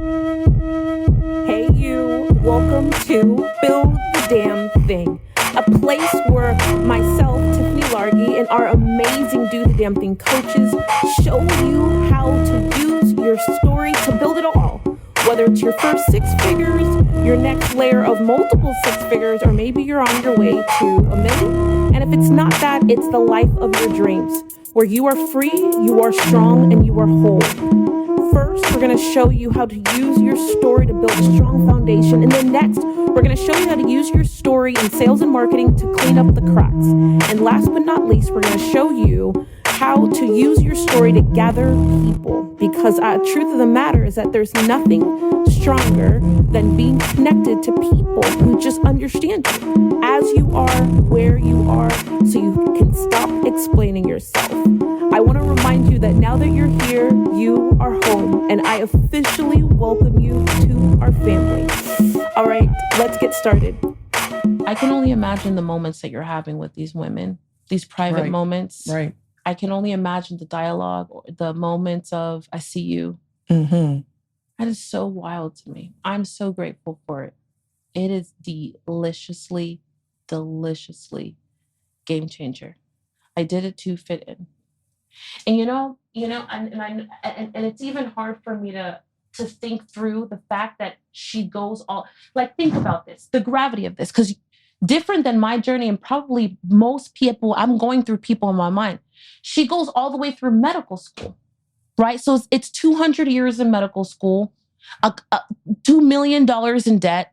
Hey you, welcome to Build the Damn Thing, a place where myself, Tiffany Largy, and our amazing Do the Damn Thing coaches show you how to use your story to build it all. Whether it's your first six figures, your next layer of multiple six figures, or maybe you're on your way to $1 million. And if it's not that, it's the life of your dreams, where you are free, you are strong, and you are whole. First, we're going to show you how to use your story to build a strong foundation. And then next, we're going to show you how to use your story in sales and marketing to clean up the cracks. And last but not least, we're going to show you how to use your story to gather people. Because truth of the matter is that there's nothing stronger than being connected to people who just understand you as you are, where you are, so you can stop explaining yourself. I want to remind you that now that you're here, you are home, and I officially welcome you to our family. All right, let's get started. I can only imagine the moments that you're having with these women, these private moments. Right. I can only imagine the dialogue, or the moments of, I see you. Mm-hmm. That is so wild to me. I'm so grateful for it. It is deliciously game changer. I did it to fit in. And and it's even hard for me to think through the fact that she goes all, like, think about this, the gravity of this, because different than my journey and probably most people, I'm going through people in my mind. She goes all the way through medical school, right? So it's 200 years in medical school, $2 million in debt.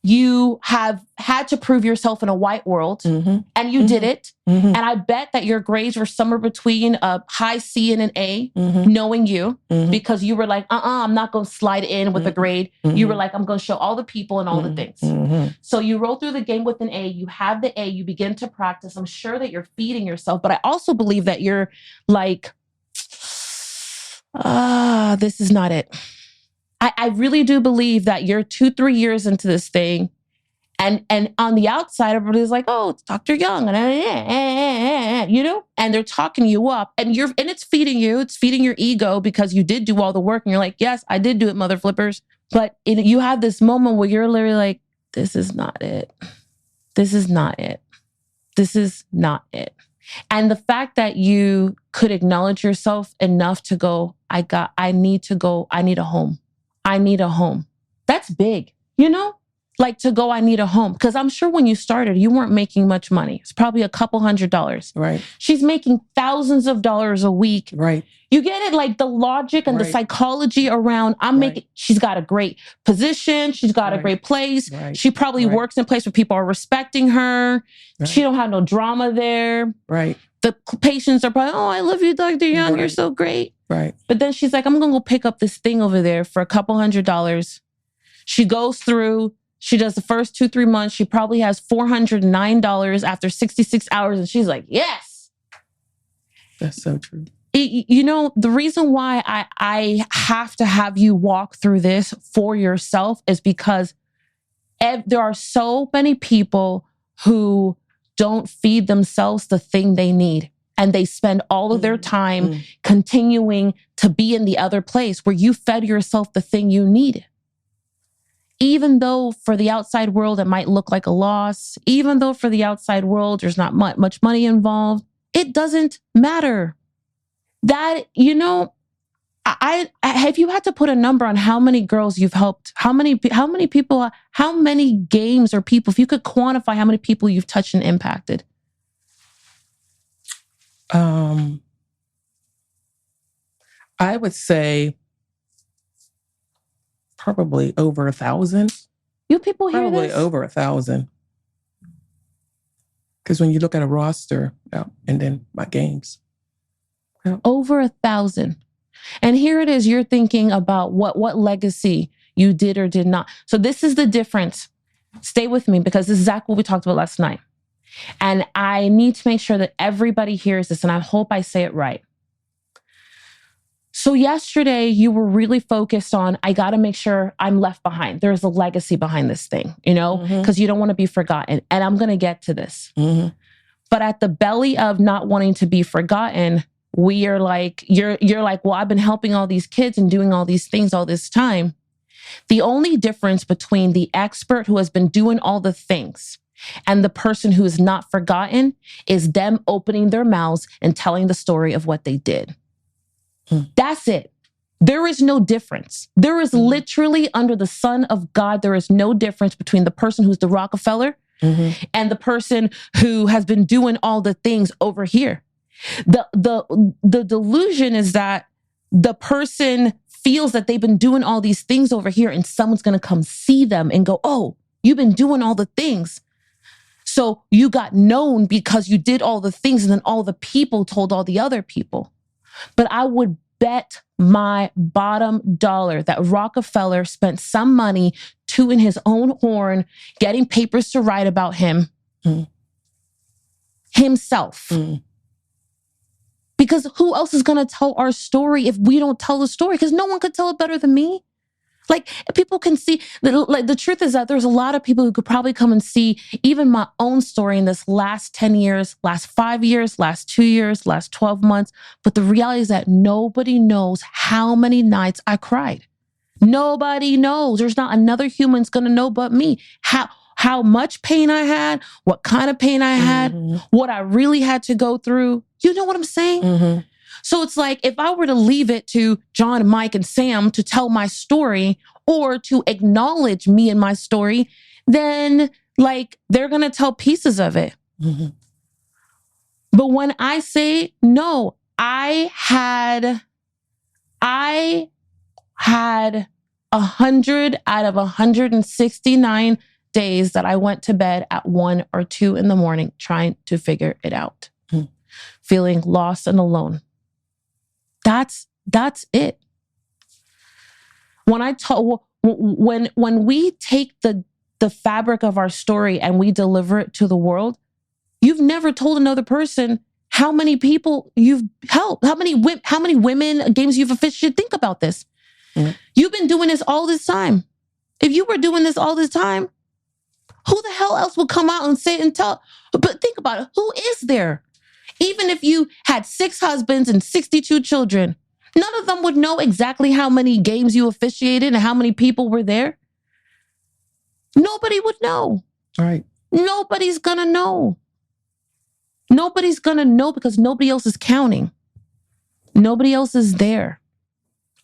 You have had to prove yourself in a white world, and you did it. And I bet that your grades were somewhere between a high C and an A, knowing you, because you were like, I'm not going to slide in with a grade. You were like, I'm going to show all the people and all the things. So you roll through the game with an A, you have the A, you begin to practice. I'm sure that you're feeding yourself, but I also believe that you're like, this is not it. I really do believe that you're 2-3 years into this thing, and on the outside, everybody's like, "Oh, it's Dr. Young," and they're talking you up, and it's feeding you, it's feeding your ego because you did do all the work, and you're like, "Yes, I did do it, mother flippers." But you have this moment where you're literally like, "This is not it. This is not it. This is not it." And the fact that you could acknowledge yourself enough to go, I need a home. I need a home. That's big, like to go, I need a home. Because I'm sure when you started, you weren't making much money. It's probably a couple $100s. Right. She's making thousands of dollars a week. Right. You get it? Like the logic and the psychology around, she's got a great position. She's got a great place. Right. She probably works in a place where people are respecting her. Right. She don't have no drama there. Right. The patients are probably, "Oh, I love you, Dr. Young. You're so great." Right. But then she's like, "I'm going to go pick up this thing over there for a couple $100s. She goes through, she does the first 2-3 months. She probably has $409 after 66 hours. And she's like, yes. That's so true. The reason why I have to have you walk through this for yourself is because there are so many people who don't feed themselves the thing they need. And they spend all of their time continuing to be in the other place where you fed yourself the thing you needed. Even though for the outside world, it might look like a loss, even though for the outside world, there's not much money involved, it doesn't matter. That, have you had to put a number on how many girls you've helped? How many people, how many games or people, if you could quantify how many people you've touched and impacted? I would say probably over 1,000. You people hear probably this? Over 1,000. Because when you look at a roster, and then my games. Over 1,000. And here it is, you're thinking about what legacy you did or did not. So this is the difference. Stay with me, because this is exactly what we talked about last night. And I need to make sure that everybody hears this, and I hope I say it right. So yesterday, you were really focused on, I got to make sure I'm left behind. There's a legacy behind this thing, because you don't want to be forgotten. And I'm going to get to this. But at the belly of not wanting to be forgotten we are like, you're like, well, I've been helping all these kids and doing all these things all this time. The only difference between the expert who has been doing all the things and the person who is not forgotten is them opening their mouths and telling the story of what they did. That's it. There is no difference. There is literally, under the Son of God, there is no difference between the person who's the Rockefeller and the person who has been doing all the things over here. The delusion is that the person feels that they've been doing all these things over here and someone's going to come see them and go, oh, you've been doing all the things. So you got known because you did all the things, and then all the people told all the other people. But I would bet my bottom dollar that Rockefeller spent some money tooting his own horn, getting papers to write about him himself. Because who else is going to tell our story if we don't tell the story? Because no one could tell it better than me. Like, people can see, like, the truth is that there's a lot of people who could probably come and see even my own story in this last 10 years, last 5 years, last 2 years, last 12 months. But the reality is that nobody knows how many nights I cried. Nobody knows. There's not another human's going to know but me. How much pain I had, what kind of pain I had, what I really had to go through. You know what I'm saying? So it's like, if I were to leave it to John, Mike, and Sam to tell my story or to acknowledge me and my story, then like they're going to tell pieces of it. But when I say no, I had 100 out of 169 days that I went to bed at 1 or 2 in the morning trying to figure it out, feeling lost and alone. That's it. When we take the fabric of our story and we deliver it to the world, you've never told another person how many people you've helped, how many women, games you've officiated. Think about this. You've been doing this all this time. If you were doing this all this time, who the hell else would come out and say and tell? But think about it. Who is there? Even if you had 6 husbands and 62 children, none of them would know exactly how many games you officiated and how many people were there. Nobody would know. Right. Nobody's going to know. Nobody's going to know because nobody else is counting. Nobody else is there.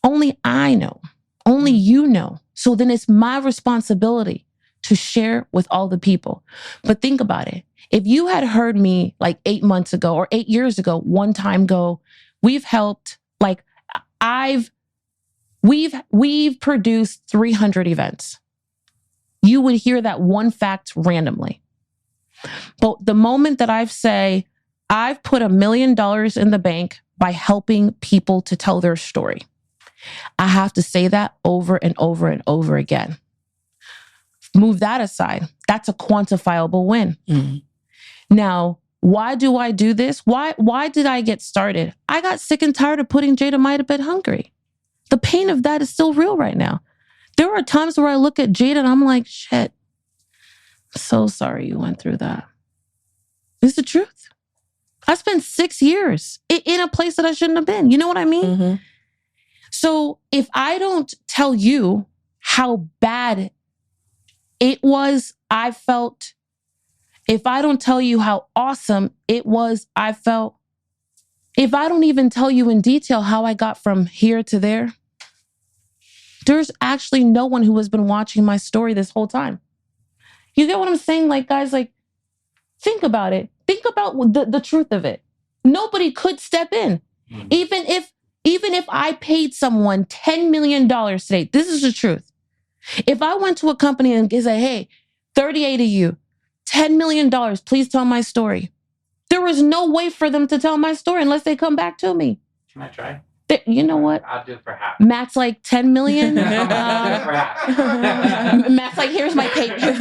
Only I know. Only you know. So then it's my responsibility to share with all the people. But think about it. If you had heard me like 8 months ago or 8 years ago, one time go, we've helped, like we've produced 300 events. You would hear that one fact randomly. But the moment that I've put $1 million in the bank by helping people to tell their story, I have to say that over and over and over again. Move that aside. That's a quantifiable win. Now, why do I do this? Why did I get started? I got sick and tired of putting Jada Might to bed hungry. The pain of that is still real right now. There are times where I look at Jada and I'm like, shit, so sorry you went through that. It's the truth. I spent 6 years in a place that I shouldn't have been. You know what I mean? So if I don't tell you how bad it was, I felt, if I don't tell you how awesome it was, I felt, if I don't even tell you in detail how I got from here to there, there's actually no one who has been watching my story this whole time. You get what I'm saying? Like, guys, like, think about it. Think about the truth of it. Nobody could step in. Even if I paid someone $10 million today, this is the truth. If I went to a company and said, hey, 38 of you, $10 million, please tell my story. There is no way for them to tell my story unless they come back to me. Can I try? You know what? I'll do it for half. Matt's like 10 million. I'll do it for half. Matt's like, here's my PayPal. Here's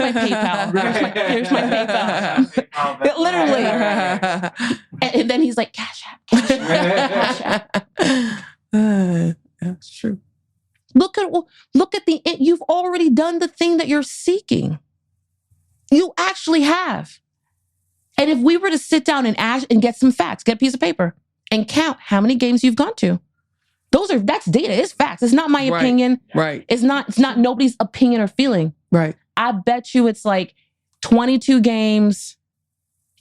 my PayPal. Literally. And then he's like, cash app. That's true. Look at you've already done the thing that you're seeking. You actually have. And if we were to sit down and get some facts, get a piece of paper and count how many games you've gone to. That's data. It's facts. It's not my opinion. Right. It's not nobody's opinion or feeling. Right. I bet you it's like 22 games,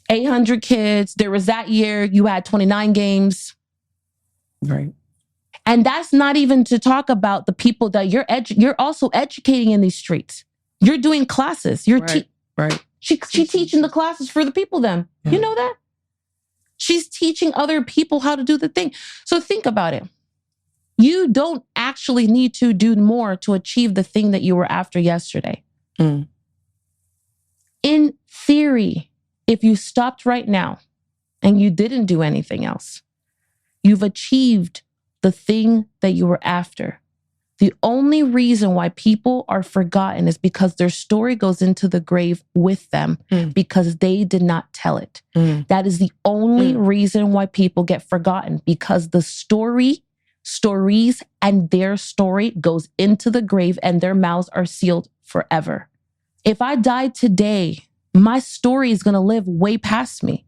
800 kids. There was that year you had 29 games. Right. And that's not even to talk about the people that you're also educating in these streets. You're doing classes. You're right. She teaching the classes for the people then. Yeah. You know that? She's teaching other people how to do the thing. So think about it. You don't actually need to do more to achieve the thing that you were after yesterday. Mm. In theory, if you stopped right now and you didn't do anything else, you've achieved the thing that you were after. The only reason why people are forgotten is because their story goes into the grave with them because they did not tell it. That is the only reason why people get forgotten, because the stories and their story goes into the grave and their mouths are sealed forever. If I died today, my story is going to live way past me.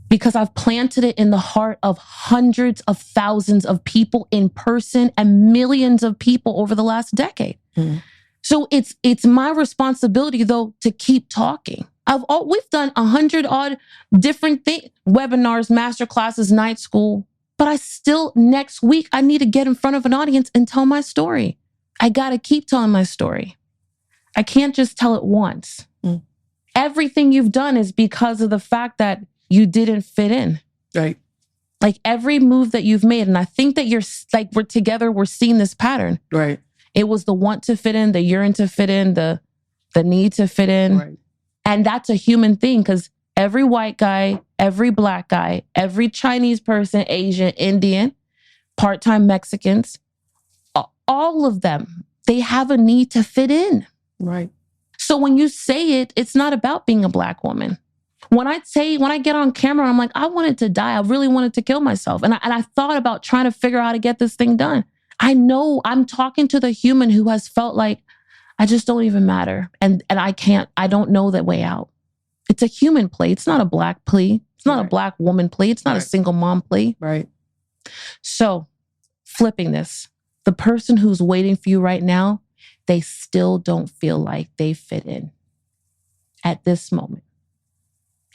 Because I've planted it in the heart of hundreds of thousands of people in person and millions of people over the last decade. So it's my responsibility, though, to keep talking. We've done 100 odd different things, webinars, masterclasses, night school, but I still, next week, I need to get in front of an audience and tell my story. I got to keep telling my story. I can't just tell it once. Everything you've done is because of the fact that you didn't fit in. Right. Like every move that you've made. And I think that we're together, we're seeing this pattern. Right. It was the want to fit in, the yearn to fit in, the need to fit in. Right. And that's a human thing, because every white guy, every black guy, every Chinese person, Asian, Indian, part-time Mexicans, all of them, they have a need to fit in. Right. So when you say it, it's not about being a black woman. When I get on camera, I'm like, I wanted to die. I really wanted to kill myself. And I thought about trying to figure out how to get this thing done. I know I'm talking to the human who has felt like, I just don't even matter. And I don't know the way out. It's a human plea. It's not a black plea. It's not a black woman plea. It's not a single mom plea. Right. So flipping this, the person who's waiting for you right now, they still don't feel like they fit in at this moment.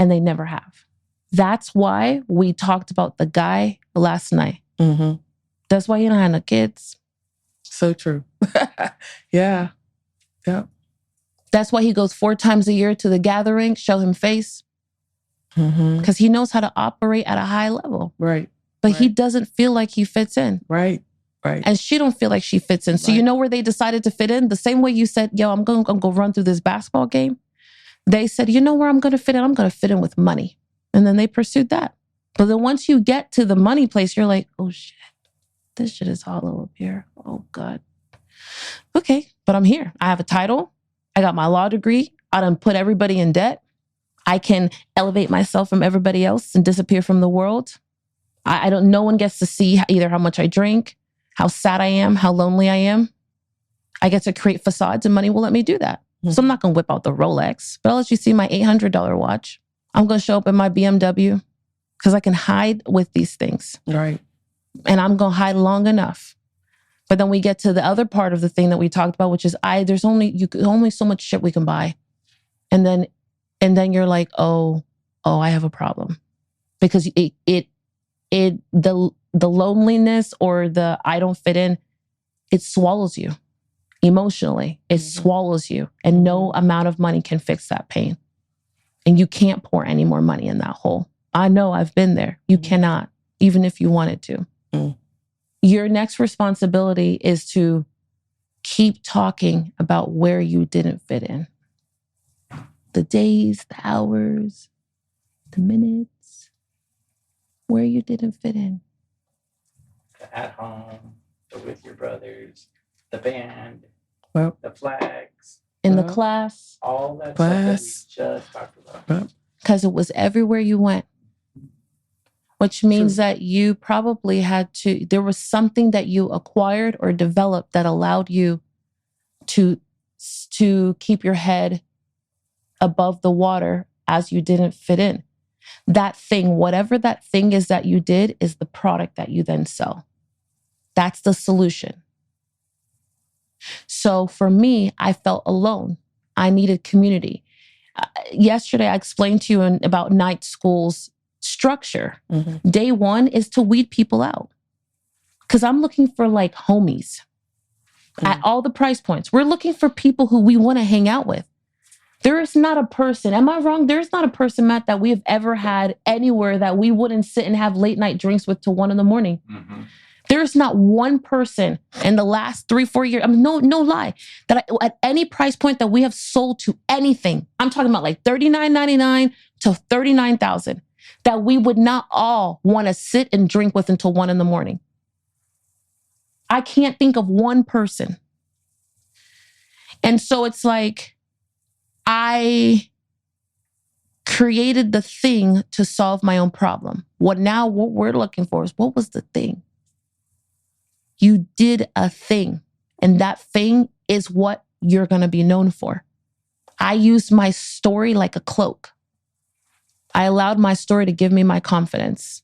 And they never have. That's why we talked about the guy last night. That's why he don't have no kids. So true. Yeah. Yeah. That's why he goes 4 times a year to the gathering, show him face. Because he knows how to operate at a high level. Right. But he doesn't feel like he fits in. Right. Right. And she don't feel like she fits in. So you know where they decided to fit in? The same way you said, yo, I'm going to go run through this basketball game. They said, you know where I'm going to fit in? I'm going to fit in with money. And then they pursued that. But then once you get to the money place, you're like, oh shit, this shit is hollow up here. Oh God. Okay, but I'm here. I have a title. I got my law degree. I done put everybody in debt. I can elevate myself from everybody else and disappear from the world. No one gets to see either how much I drink, how sad I am, how lonely I am. I get to create facades and money will let me do that. So I'm not going to whip out the Rolex, but I'll let you see my $800 watch. I'm going to show up in my BMW because I can hide with these things. Right. And I'm going to hide long enough. But then we get to the other part of the thing that we talked about, which is there's only so much shit we can buy. And then you're like, oh, I have a problem. Because the loneliness or the I don't fit in, it swallows you. Emotionally, it swallows you, and no amount of money can fix that pain. And you can't pour any more money in that hole. I know, I've been there. You cannot, even if you wanted to. Your next responsibility is to keep talking about where you didn't fit in. The days, the hours, the minutes, where you didn't fit in. At home, with your brothers, the band, Well, the flags, In the class, all that Class. stuff that we just talked about. because it was everywhere you went. Which means that you probably there was something that you acquired or developed that allowed you to keep your head above the water as you didn't fit in. That thing, whatever that thing is that you did, is the product that you then sell. That's the solution. So for me, I felt alone. I needed community. Yesterday, I explained to you about night school's structure. Mm-hmm. Day one is to weed people out. Because I'm looking for like homies at all the price points. We're looking for people who we want to hang out with. There is not a person, am I wrong? There's not a person, Matt, that we have ever had anywhere that we wouldn't sit and have late night drinks with till 1 a.m. Mm-hmm. There's not one person in the last 3-4 years, I mean, no lie, that at any price point that we have sold to anything, I'm talking about like $39.99 to $39,000, that we would not all want to sit and drink with until 1 a.m. I can't think of one person. And so it's like, I created the thing to solve my own problem. What we're looking for is, what was the thing? You did a thing, and that thing is what you're going to be known for. I used my story like a cloak. I allowed my story to give me my confidence.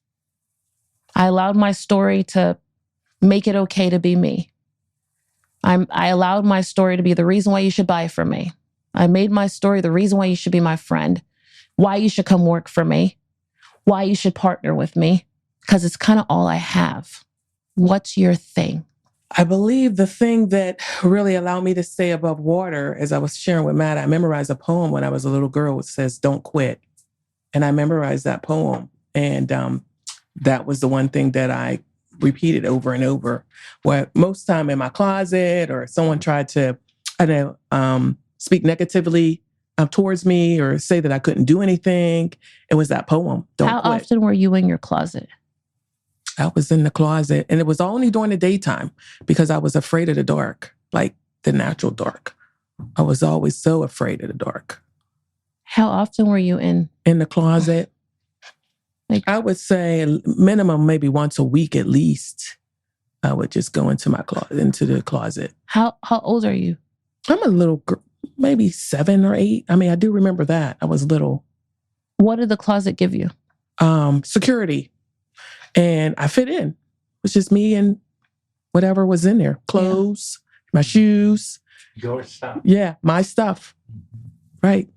I allowed my story to make it okay to be me. I allowed my story to be the reason why you should buy from me. I made my story the reason why you should be my friend, why you should come work for me, why you should partner with me, because it's kind of all I have. What's your thing? I believe the thing that really allowed me to stay above water, as I was sharing with Matt, I memorized a poem when I was a little girl. It says, "Don't quit." And I memorized that poem. And that was the one thing that I repeated over and over. Where most time in my closet, or someone tried to, speak negatively towards me or say that I couldn't do anything, it was that poem, "Don't How quit." often were you in your closet? I was in the closet, and it was only during the daytime because I was afraid of the dark, like the natural dark. I was always so afraid of the dark. How often were you in the closet? I would say minimum maybe once a week at least. I would just go into the closet. How old are you? I'm a little girl, maybe 7 or 8. I mean, I do remember that. I was little. What did the closet give you? Security. And I fit in. It was just me and whatever was in there. Clothes, my shoes. Your stuff. Yeah, my stuff. Right.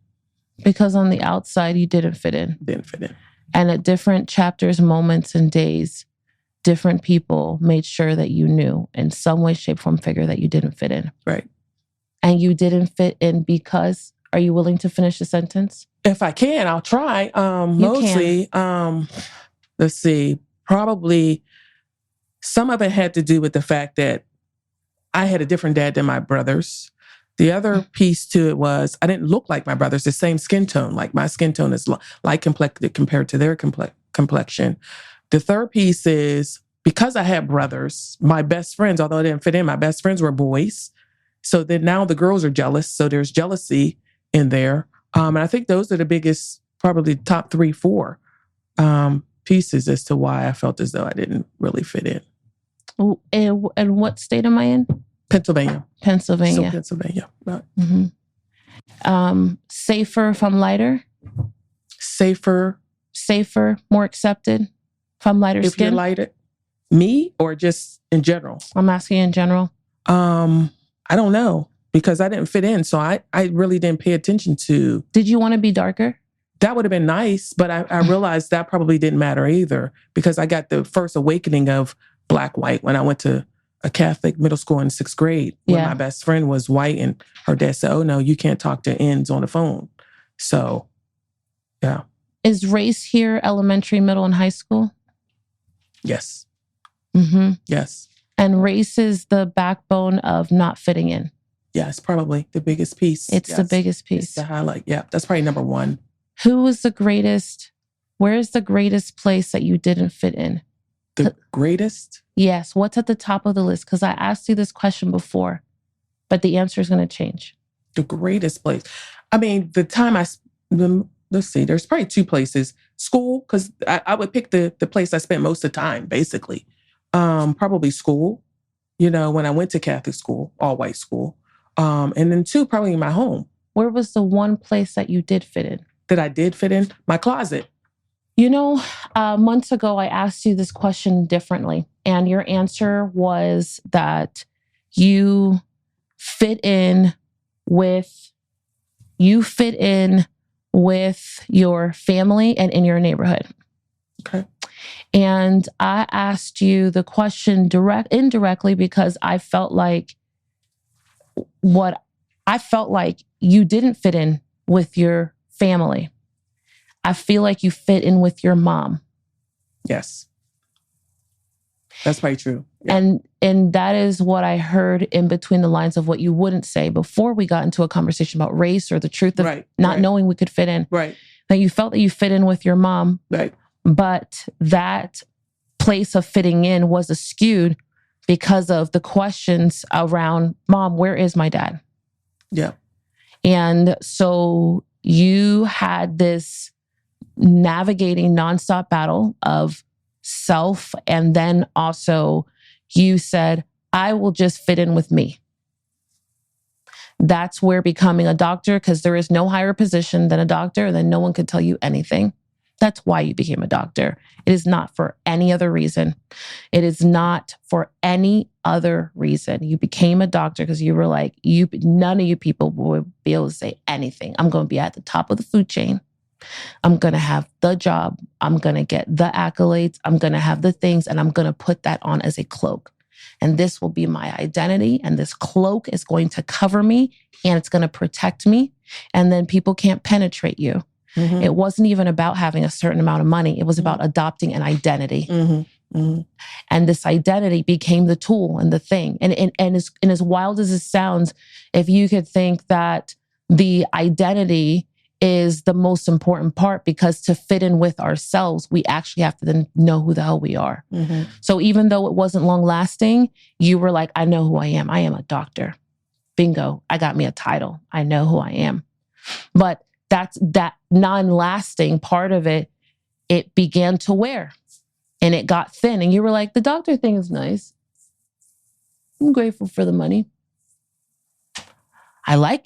Because on the outside, you didn't fit in. Didn't fit in. And at different chapters, moments, and days, different people made sure that you knew in some way, shape, form, figure that you didn't fit in. Right. And you didn't fit in because, are you willing to finish the sentence? If I can, I'll try. Mostly, let's see, probably some of it had to do with the fact that I had a different dad than my brothers. The other piece to it was I didn't look like my brothers, the same skin tone. Like my skin tone is light complected compared to their complexion. The third piece is because I had brothers, my best friends, although I didn't fit in, my best friends were boys. So then now the girls are jealous. So there's jealousy in there. And I think those are the biggest, probably top 3, 4 pieces as to why I felt as though I didn't really fit in. And what state am I in? Pennsylvania. Pennsylvania. Still Pennsylvania. Right. Mm-hmm. Safer if I'm lighter? Safer, more accepted if I'm lighter if skin? you're lighter? Me or just in general? I'm asking in general. I don't know because I didn't fit in. So I really didn't pay attention to. Did you want to be darker? That would have been nice, but I realized that probably didn't matter either because I got the first awakening of black, white when I went to a Catholic middle school in 6th grade when my best friend was white and her dad said, "Oh no, you can't talk to ends on the phone." So, yeah. Is race here elementary, middle, and high school? Yes. Mm-hmm. Yes. And race is the backbone of not fitting in. Yes, probably the biggest piece. It's the biggest piece. It's the highlight. Yeah, that's probably number 1. Who was the greatest? Where is the greatest place that you didn't fit in? The greatest? Yes. What's at the top of the list? Because I asked you this question before, but the answer is going to change. The greatest place. I mean, the time let's see, there's probably 2 places. School, because I would pick the place I spent most of the time, basically. Probably school, when I went to Catholic school, all white school. And then 2, probably my home. Where was the one place that you did fit in? That I did fit in? My closet. Months ago, I asked you this question differently, and your answer was that you fit in with your family and in your neighborhood. Okay. And I asked you the question indirectly because I felt like you didn't fit in with your family. I feel like you fit in with your mom. Yes. That's probably true. Yeah. And that is what I heard in between the lines of what you wouldn't say before we got into a conversation about race or the truth of not knowing we could fit in. Right. That you felt that you fit in with your mom. Right. But that place of fitting in was skewed because of the questions around, Mom, where is my dad? Yeah. And so you had this navigating nonstop battle of self. And then also you said, I will just fit in with me. That's where becoming a doctor, because there is no higher position than a doctor, then no one could tell you anything. That's why you became a doctor. It is not for any other reason. It is not for any other reason. You became a doctor because you were like, none of you people would be able to say anything. I'm going to be at the top of the food chain. I'm going to have the job. I'm going to get the accolades. I'm going to have the things, and I'm going to put that on as a cloak. And this will be my identity. And this cloak is going to cover me, and it's going to protect me. And then people can't penetrate you. Mm-hmm. It wasn't even about having a certain amount of money. It was about adopting an identity. Mm-hmm. Mm-hmm. And this identity became the tool and the thing. And as wild as it sounds, if you could think that the identity is the most important part, because to fit in with ourselves, we actually have to then know who the hell we are. Mm-hmm. So even though it wasn't long lasting, you were like, I know who I am. I am a doctor. Bingo. I got me a title. I know who I am. But that non-lasting part of it, it began to wear and it got thin. And you were like, the doctor thing is nice. I'm grateful for the money.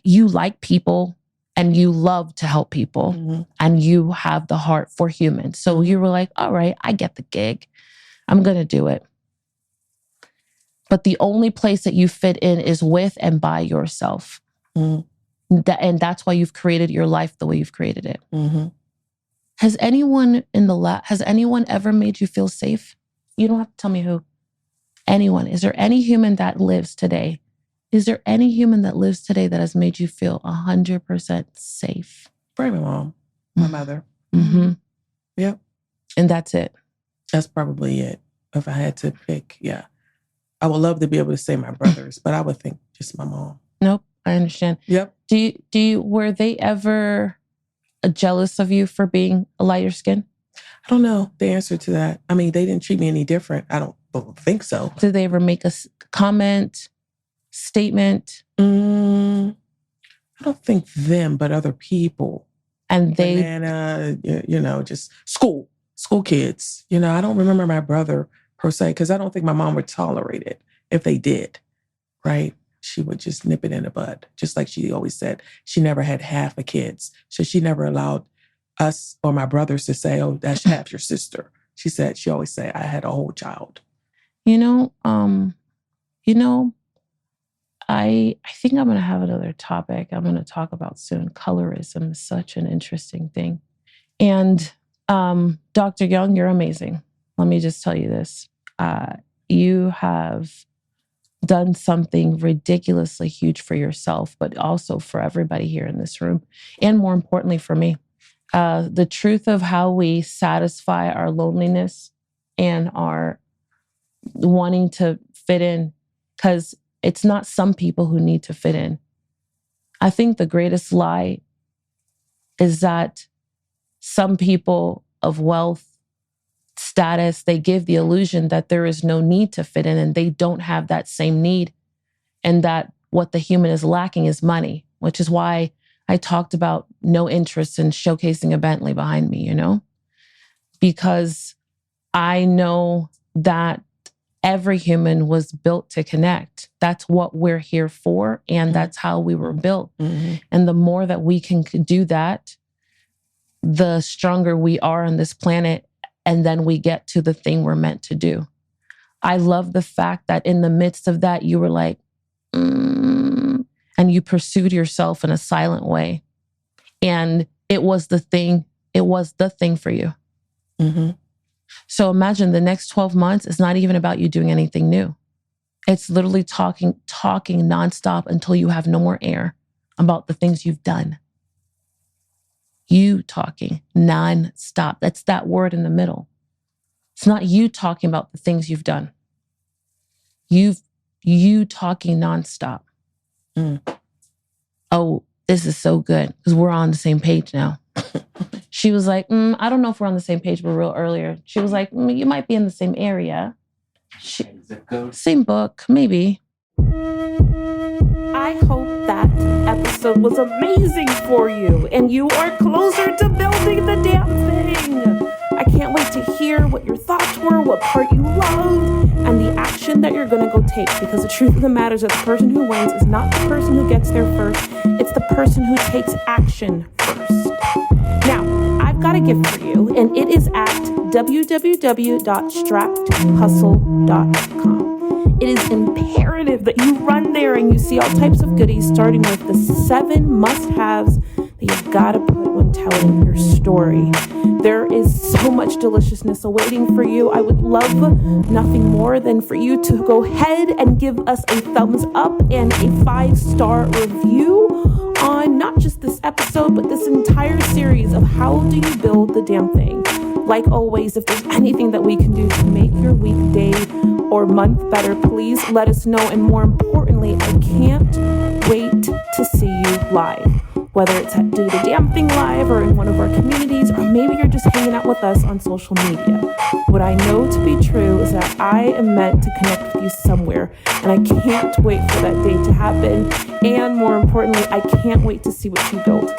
You like people and you love to help people, mm-hmm. and you have the heart for humans. So you were like, all right, I get the gig. I'm going to do it. But the only place that you fit in is with and by yourself. Mm-hmm. And that's why you've created your life the way you've created it. Mm-hmm. Has anyone ever made you feel safe? You don't have to tell me who. Anyone. Is there any human that lives today? Is there any human that lives today that has made you feel 100% safe? Probably my mom, my mother. Mm-hmm. Yep. And that's it. That's probably it. If I had to pick, yeah. I would love to be able to say my brothers, but I would think just my mom. Nope. I understand. Yep. Were they ever jealous of you for being a lighter skin? I don't know the answer to that. I mean, they didn't treat me any different. I don't think so. Did they ever make a comment, statement? I don't think them, but other people. And they... Banana, just school kids. I don't remember my brother per se, because I don't think my mom would tolerate it if they did, right? She would just nip it in the bud. Just like she always said, she never had half of kids. So she never allowed us or my brothers to say, oh, that's half your sister. She always said, I had a whole child. I think I'm going to have another topic I'm going to talk about soon. Colorism is such an interesting thing. And Dr. Young, you're amazing. Let me just tell you this. You have done something ridiculously huge for yourself, but also for everybody here in this room. And more importantly, for me, the truth of how we satisfy our loneliness and our wanting to fit in, because it's not some people who need to fit in. I think the greatest lie is that some people of wealth, status, they give the illusion that there is no need to fit in, and they don't have that same need. And that what the human is lacking is money, which is why I talked about no interest in showcasing a Bentley behind me, because I know that every human was built to connect. That's what we're here for. And that's how we were built. Mm-hmm. And the more that we can do that, the stronger we are on this planet, and then we get to the thing we're meant to do. I love the fact that in the midst of that, you were like, and you pursued yourself in a silent way. And it was the thing for you. Mm-hmm. So imagine the next 12 months is not even about you doing anything new. It's literally talking nonstop until you have no more air about the things you've done. You talking nonstop. That's that word in the middle. It's not you talking about the things you've done. You talking nonstop. Oh, this is so good because we're on the same page now. She was like, I don't know if we're on the same page, but real earlier. She was like, you might be in the same area. Same book, maybe. I hope that episode was amazing for you and you are closer to building the damn thing. I can't wait to hear what your thoughts were, what part you loved, and the action that you're going to go take, because the truth of the matter is that the person who wins is not the person who gets there first. It's the person who takes action first. Now, I've got a gift for you, and it is at www.stracthustle.com. It is imperative that you run there and you see all types of goodies, starting with the 7 must-haves that you've got to put when telling your story. There is so much deliciousness awaiting for you. I would love nothing more than for you to go ahead and give us a thumbs up and a 5-star review on not just this episode, but this entire series of How Do You Build the Damn Thing. Like always, if there's anything that we can do to make your week, day, or month better, please let us know. And more importantly, I can't wait to see you live. Whether it's at Do the Damn Thing Live or in one of our communities, or maybe you're just hanging out with us on social media. What I know to be true is that I am meant to connect with you somewhere, and I can't wait for that day to happen. And more importantly, I can't wait to see what you build.